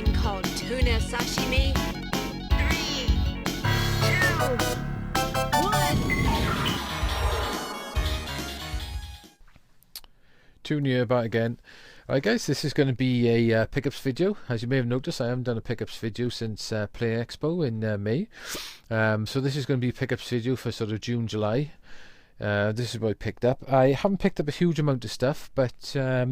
something called tuna sashimi. 3, 2, 1. Tune you back again. Alright guys, this is going to be a pickups video. As you may have noticed, I haven't done a pickups video since Play Expo in May. So this is going to be a pickups video for sort of June, July. This is what I picked up. I haven't picked up a huge amount of stuff, but it's a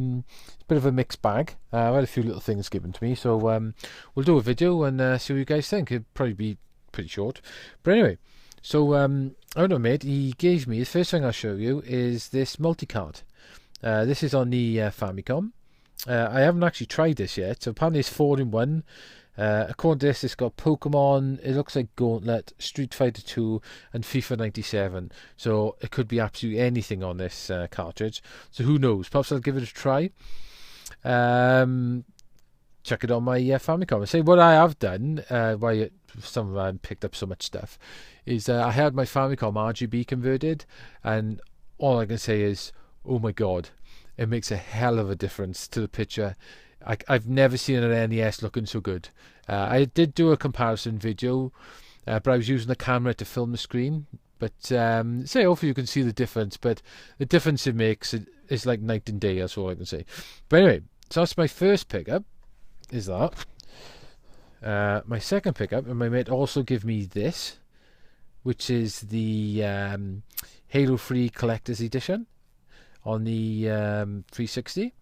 bit of a mixed bag. I've had a few little things given to me, so we'll do a video and see what you guys think. It'll probably be pretty short. But anyway, so I don't know, mate, he gave me, the first thing I'll show you is this multi-card. This is on the Famicom. I haven't actually tried this yet, so apparently it's 4-in-1. According to this, it's got Pokemon, it looks like Gauntlet, Street Fighter 2 and FIFA 97. So it could be absolutely anything on this cartridge. So who knows, perhaps I'll give it a try. Check it on my Famicom. I say what I have done, why some of them picked up so much stuff, is I had my Famicom RGB converted, and all I can say is, oh my god, it makes a hell of a difference to the picture. I've never seen an NES looking so good. I did do a comparison video, but I was using the camera to film the screen. But say, hopefully you can see the difference. But the difference it makes is like night and day. That's all I can say. But anyway, so that's my first pickup. Is that my second pickup? And my mate also gave me this, which is the Halo 3 Collector's Edition on the 360.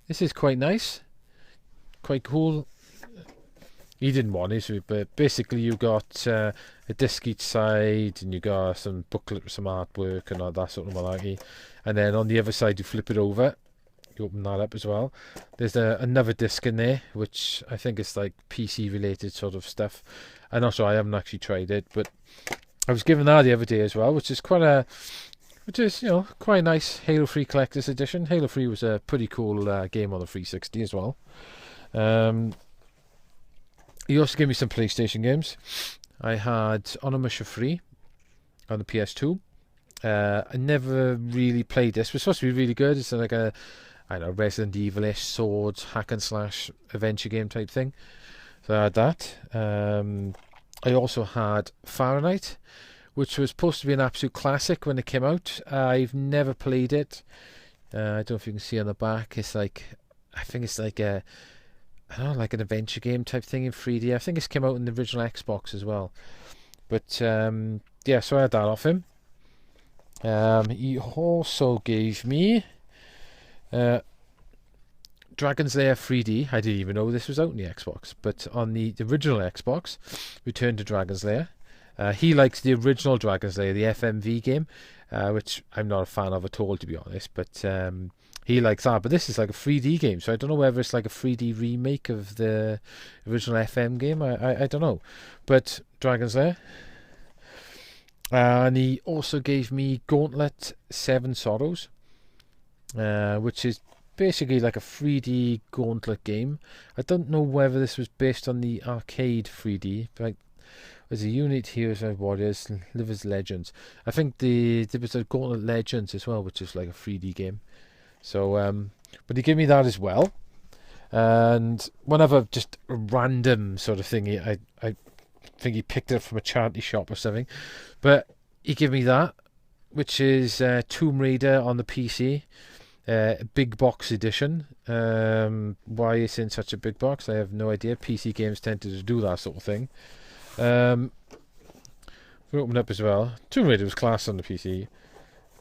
This is quite nice, quite cool. He didn't want it, but basically you got a disc each side, and you got some booklet with some artwork and all that sort of malarkey. And then on the other side you flip it over, you open that up as well. There's another disc in there, which I think is like PC related sort of stuff. I'm not sure, I haven't actually tried it, but I was given that the other day as well, which is you know, quite a nice Halo 3 Collector's Edition. Halo 3 was a pretty cool game on the 360 as well. He also gave me some PlayStation games. I had Onimusha 3 on the PS2. I never really played this. It was supposed to be really good. It's like a, I don't know, Resident Evil-ish swords, hack and slash adventure game type thing. So I had that. I also had Fahrenheit, which was supposed to be an absolute classic when it came out. I've never played it. I don't know if you can see on the back. It's like, I think it's like a, I don't know, like an adventure game type thing in 3D. I think it's came out in the original Xbox as well. But yeah, so I had that off him. He also gave me Dragon's Lair 3D. I didn't even know this was out in the Xbox, but on the original Xbox, Return to Dragon's Lair. He likes the original Dragon's Lair, the FMV game, which I'm not a fan of at all, to be honest, but he likes that. But this is like a 3D game, so I don't know whether it's like a 3D remake of the original FM game. I don't know. But Dragon's Lair. And he also gave me Gauntlet 7 Sorrows, which is basically like a 3D Gauntlet game. I don't know whether this was based on the arcade 3D, but there's a Unit Heroes and Warriors, Livers Legends. I think there was a Gauntlet Legends as well, which is like a 3D game. So, but he gave me that as well. And one other just random sort of thing, I think he picked it up from a charity shop or something. But he gave me that, which is Tomb Raider on the PC. Big box edition. Why it's in such a big box, I have no idea. PC games tended to do that sort of thing. We open up as well. Tomb Raider was class on the PC.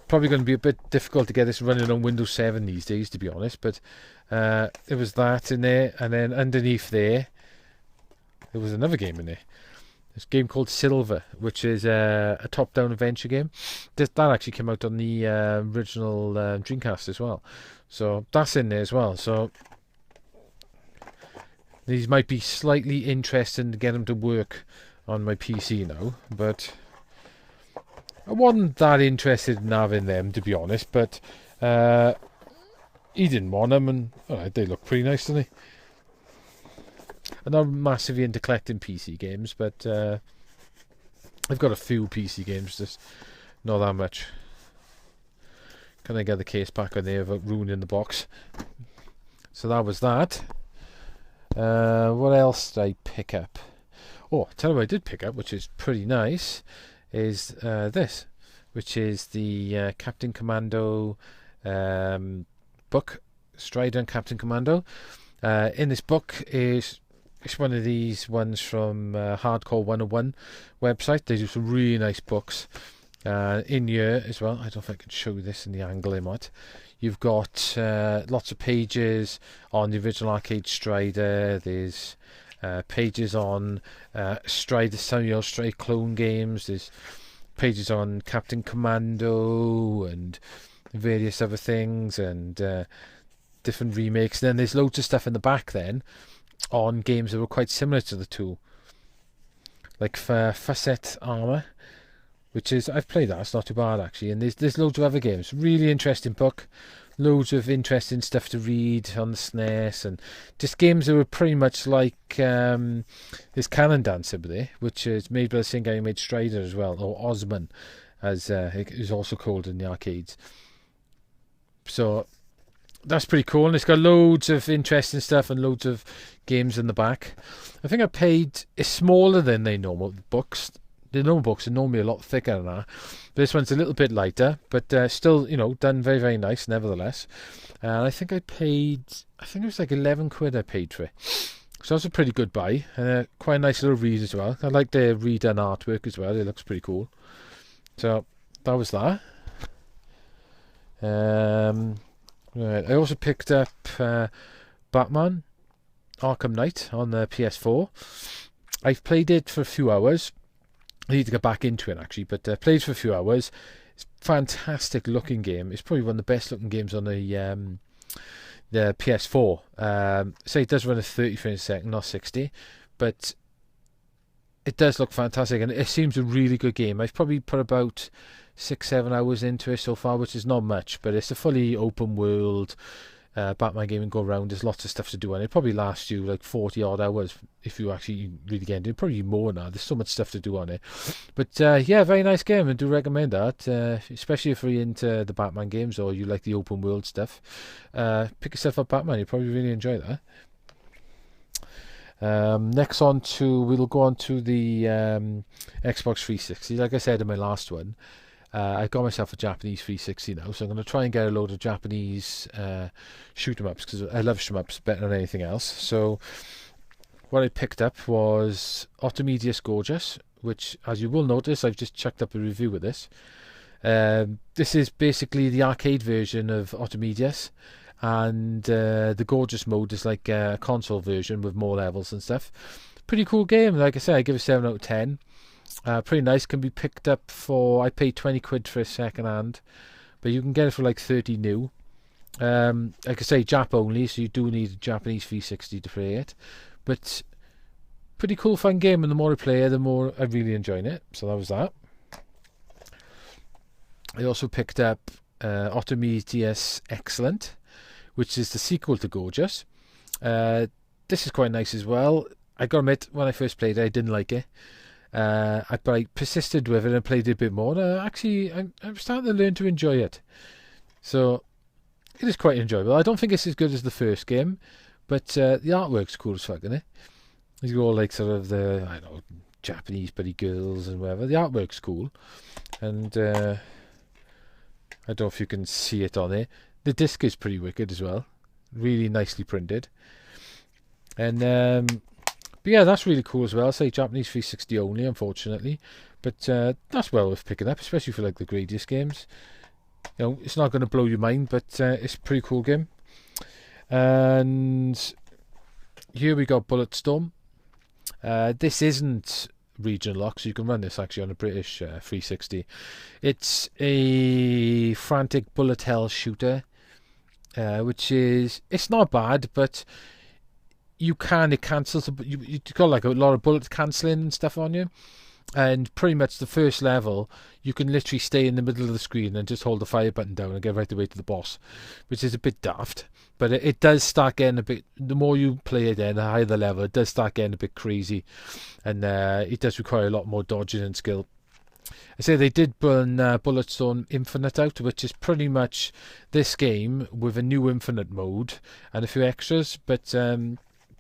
Probably going to be a bit difficult to get this running on Windows 7 these days, to be honest. But there was that in there, and then underneath there was another game in there. This game called Silver, which is a top-down adventure game. That actually came out on the original Dreamcast as well. So that's in there as well. So these might be slightly interesting to get them to work on my PC now. But I wasn't that interested in having them, to be honest. But he didn't want them, and they look pretty nice, don't they? I'm not massively into collecting PC games, but I've got a few PC games, just not that much. Can I get the case back on there without ruining the box? So that was that. What else did I pick up? Oh, tell you what I did pick up, which is pretty nice, is this, which is the Captain Commando book, Strider and Captain Commando. In this book is it's one of these ones from Hardcore 101 website. They do some really nice books. In here as well. I don't know if I can show this in the angle I'm at. You've got lots of pages on the original arcade Strider. There's pages on Strider, some of your Stray clone games. There's pages on Captain Commando and various other things and different remakes. Then there's loads of stuff in the back then on games that were quite similar to the two, like for Facet Armor, which is, I've played that, it's not too bad actually, and there's loads of other games. Really interesting book, loads of interesting stuff to read on the SNES, and just games that were pretty much like this Cannon Dancer there, which is made by the same guy who made Strider as well, or Osman, as it is also called in the arcades. So that's pretty cool, and it's got loads of interesting stuff and loads of games in the back. I think I paid, it's smaller than the normal books. The normal books are normally a lot thicker than that. This one's a little bit lighter, but still, you know, done very, very nice nevertheless. And I think it was like 11 quid I paid for it. So that's a pretty good buy. Quite a nice little read as well. I like the redone artwork as well. It looks pretty cool. So that was that. Right. I also picked up Batman Arkham Knight on the PS4. I've played it for a few hours. I need to get back into it actually, but played for a few hours. It's a fantastic looking game. It's probably one of the best looking games on the PS4. Say it does run at 30 frames a second, not 60, but it does look fantastic, and it seems a really good game. I've probably put about 6-7 hours into it so far, which is not much, but it's a fully open world Batman game and go around. There's lots of stuff to do, and it probably lasts you like 40 odd hours if you actually really get into it. Probably more now. There's so much stuff to do on it. But yeah, very nice game, and do recommend that, especially if you're into the Batman games or you like the open world stuff. Pick yourself up Batman. You'll probably really enjoy that. Next we'll go on to the Xbox 360. Like I said in my last one, I got myself a Japanese 360 now, so I'm going to try and get a load of Japanese shoot 'em ups, because I love shmups better than anything else. So what I picked up was Automedius Gorgeous, which, as you will notice, I've just chucked up a review of this. This is basically the arcade version of Automedius, and the Gorgeous mode is like a console version with more levels and stuff. Pretty cool game. Like I said, I give it 7 out of 10. Pretty nice. Can be picked up for, I paid 20 quid for a second hand, but you can get it for like 30 new. Like I say, Jap only, so you do need a Japanese 360 to play it, but pretty cool fun game, and the more I play it, the more I'm really enjoying it. So that was that. I also picked up Automedius Excellent, which is the sequel to Gorgeous. This is quite nice as well. I gotta admit, when I first played it, I didn't like it. But I persisted with it and played it a bit more. Actually, I'm starting to learn to enjoy it. So it is quite enjoyable. I don't think it's as good as the first game, but the artwork's cool as fuck, isn't it? These are all like sort of the, I don't know, Japanese buddy girls and whatever. The artwork's cool, and I don't know if you can see it on there. The disc is pretty wicked as well, really nicely printed, and but yeah, that's really cool as well. I say Japanese 360 only, unfortunately, but that's well worth picking up, especially for like the Gradius games. You know, it's not going to blow your mind, but it's a pretty cool game. And here we got Bulletstorm. This isn't region lock, so you can run this actually on a British 360. It's a frantic bullet hell shooter, which is, it's not bad, but it cancels. You've got like a lot of bullets cancelling and stuff on you, and pretty much the first level you can literally stay in the middle of the screen and just hold the fire button down and get right away to the boss, which is a bit daft, but it does start getting a bit, the more you play it in, the higher the level, it does start getting a bit crazy, and it does require a lot more dodging and skill. I say they did burn Bulletstorm Infinite out, which is pretty much this game with a new Infinite mode and a few extras, but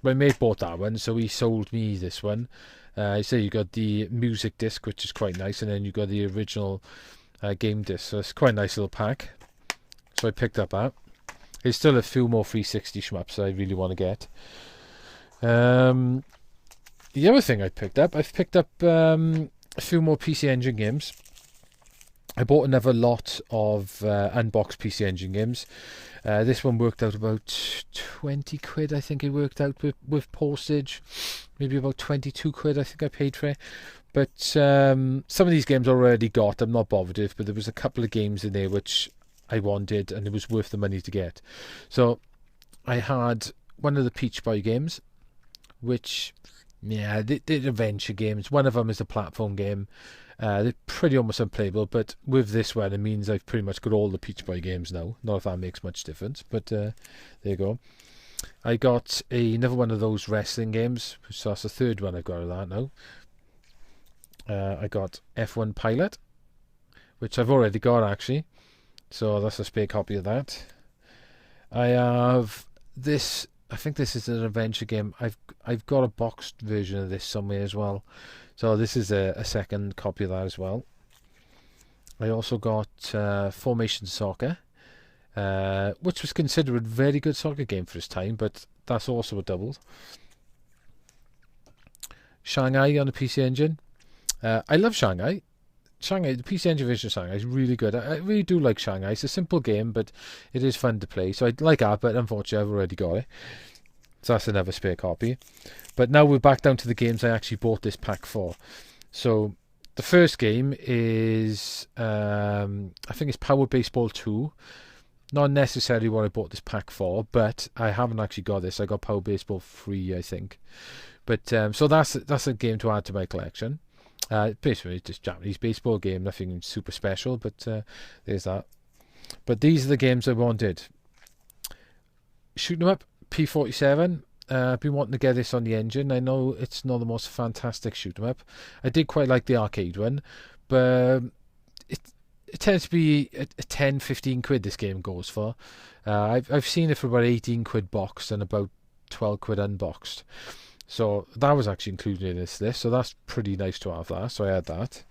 my mate bought that one, so he sold me this one. I say you got the music disc, which is quite nice, and then you got the original game disc. So it's quite a nice little pack. So I picked up that. There's still a few more 360 shmups I really want to get. The other thing I've picked up a few more PC Engine games. I bought another lot of unboxed PC Engine games. This one worked out about 20 quid, I think it worked out with postage. Maybe about 22 quid, I think I paid for it. But some of these games I already got, I'm not bothered with, but there was a couple of games in there which I wanted, and it was worth the money to get. So I had one of the Peach Boy games, which, yeah, they're adventure games. One of them is a platform game. They're pretty almost unplayable, but with this one, it means I've pretty much got all the Peach Boy games now. Not if that makes much difference, but there you go. I got another one of those wrestling games, so that's the third one I've got of that now. I got F1 Pilot, which I've already got actually, so that's a spare copy of that. I have this. I think this is an adventure game. I've got a boxed version of this somewhere as well. So this is a second copy of that as well. I also got Formation Soccer, which was considered a very good soccer game for its time, but that's also a double. Shanghai on the PC Engine. I love Shanghai. The PC Engine version of Shanghai is really good. I really do like Shanghai. It's a simple game, but it is fun to play. So I like that, but unfortunately I've already got it. So that's another spare copy. But now we're back down to the games I actually bought this pack for. So the first game is, I think it's Power Baseball 2. Not necessarily what I bought this pack for, but I haven't actually got this. I got Power Baseball 3, I think. But so that's a game to add to my collection. Basically, it's just Japanese baseball game, nothing super special, but there's that. But these are the games I wanted. Shoot 'em up, P47. I've been wanting to get this on the engine. I know it's not the most fantastic shoot 'em up. I did quite like the arcade one, but it tends to be a 10-15 quid this game goes for. I've seen it for about 18 quid boxed and about 12 quid unboxed. So that was actually included in this list, so that's pretty nice to have that, so I had that.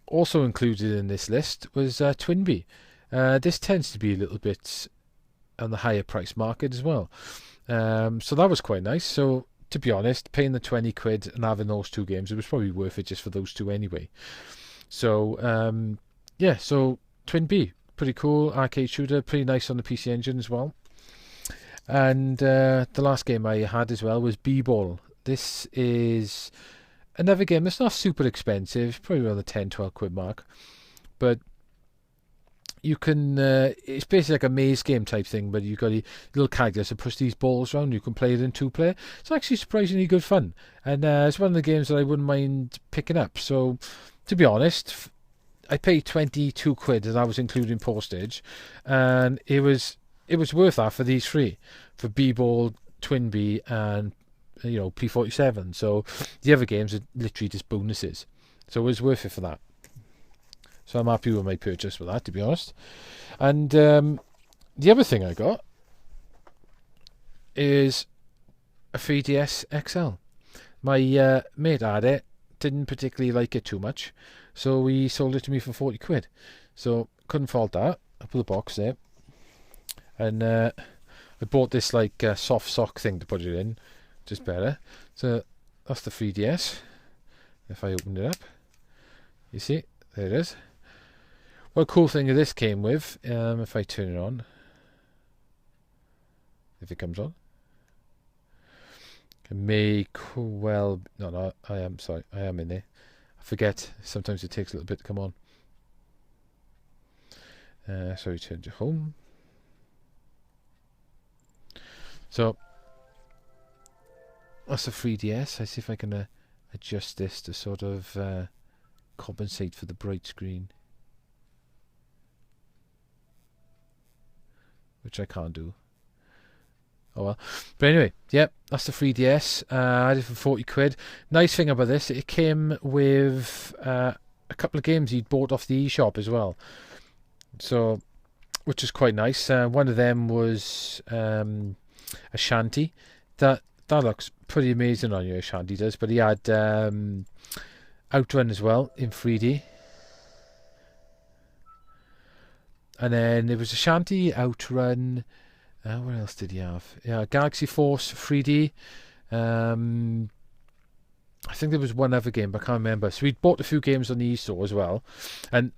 Also included in this list was Twinbee. This tends to be a little bit on the higher price market as well. So that was quite nice. So to be honest, paying the 20 quid and having those two games, it was probably worth it just for those two anyway. So yeah, so Twinbee, pretty cool arcade shooter, pretty nice on the PC Engine as well. And the last game I had as well was B-Ball. This is another game that's not super expensive, probably around the 10-12 quid mark, but you can it's basically like a maze game type thing, but you've got a little characters to push these balls around. You can play it in 2-player. It's actually surprisingly good fun, and it's one of the games that I wouldn't mind picking up. So to be honest, I paid 22 quid, and that was including postage, and it was worth that for these three, for B-Ball, Twinbee, and P47. So the other games are literally just bonuses, so it was worth it for that. So I'm happy with my purchase for that, to be honest. And the other thing I got is a 3DS XL. My mate had it, didn't particularly like it too much, so he sold it to me for 40 quid. So couldn't fault that. I put the box there. And I bought this like soft sock thing to put it in, just better. So that's the 3DS. If I open it up, you see, there it is. What a cool thing this came with, if I turn it on, if it comes on, it may well, no, I am sorry, I am in there. I forget, sometimes it takes a little bit to come on. So we turn to home. So that's a 3DS. I see if I can adjust this to sort of compensate for the bright screen, which I can't do. Oh well. But anyway, yep, that's the 3DS. I had it for 40 quid. Nice thing about this, it came with a couple of games he'd bought off the eShop as well. So, which is quite nice. One of them was Ashanti, that looks pretty amazing on your Shandy does. But he had Outrun as well in 3D. And then there was a Shanty, Outrun. What else did he have? Yeah, Galaxy Force 3D. I think there was one other game, but I can't remember. So we'd bought a few games on the eStore as well. And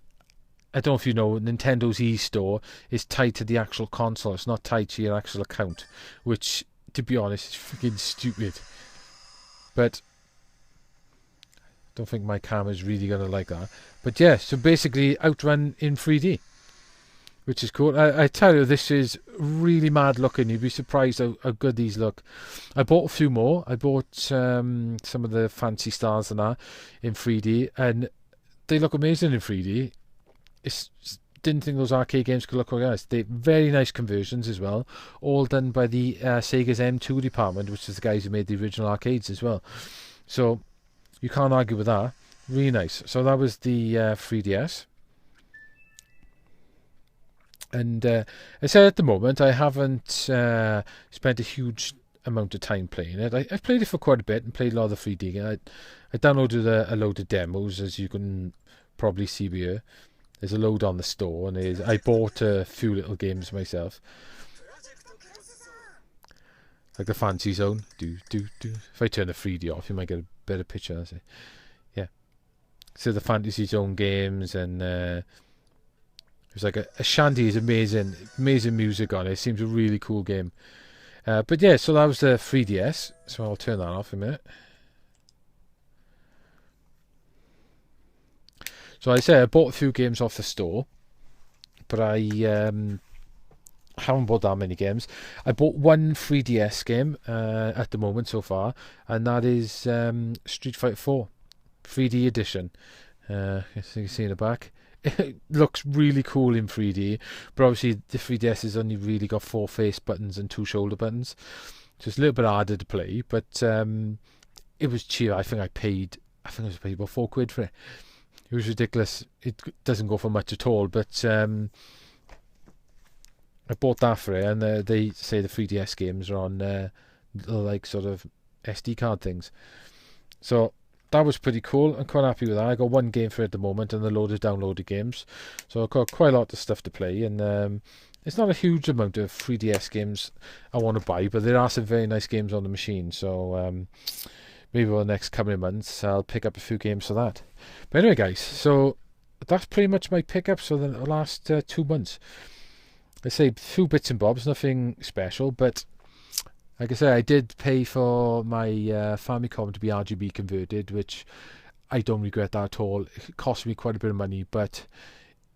I don't know if you know, Nintendo's eStore is tied to the actual console. It's not tied to your actual account, which, to be honest, is freaking stupid. But I don't think my camera's really going to like that. But yeah, so basically Outrun in 3D, which is cool. I tell you, this is really mad looking. You'd be surprised how good these look. I bought a few more. I bought some of the fancy stars and that in 3D, and they look amazing in 3D. Didn't think those arcade games could look like that. They're very nice conversions as well, all done by the Sega's M2 department, which is the guys who made the original arcades as well. So you can't argue with that. Really nice. So that was the 3DS. And I said at the moment I haven't spent a huge amount of time playing it. I've played it for quite a bit and played a lot of the 3D. I downloaded a load of demos, as you can probably see here. There's a load on the store, and I bought a few little games myself, like the Fancy Zone. If I turn the 3D off, you might get a better picture. I say, yeah. So the Fantasy Zone games, and it was like a Shanty is amazing music on it. It seems a really cool game. But yeah, so that was the 3DS. So I'll turn that off in a minute. So I say I bought a few games off the store, but I haven't bought that many games. I bought one 3DS game at the moment so far, and that is Street Fighter 4 3D edition. As you can see in the back, it looks really cool in 3D, but obviously the 3DS has only really got 4 face buttons and 2 shoulder buttons, so it's a little bit harder to play. But it was cheap. I think I was paid about £4 for it. It was ridiculous. It doesn't go for much at all, but I bought that for it, and they say the 3DS games are on little, like, sort of SD card things. So that was pretty cool. I'm quite happy with that. I got one game for it at the moment and a load of downloaded games. So I've got quite a lot of stuff to play, and it's not a huge amount of 3DS games I want to buy, but there are some very nice games on the machine. So maybe over the next coming months I'll pick up a few games for that. But anyway, guys, so that's pretty much my pickups for the last 2 months. I say a few bits and bobs, nothing special, but like I said, I did pay for my Famicom to be RGB converted, which I don't regret that at all. It cost me quite a bit of money, but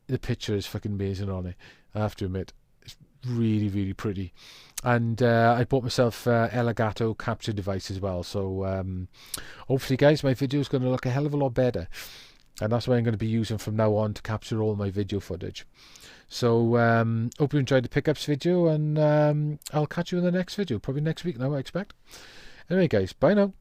the picture is fucking amazing on it, I have to admit. It's really, really pretty. And I bought myself Elgato capture device as well, so hopefully, guys, my video is going to look a hell of a lot better, and that's what I'm going to be using from now on to capture all my video footage. So hope you enjoyed the pickups video, and I'll catch you in the next video, probably next week now, I expect. Anyway, guys, bye now.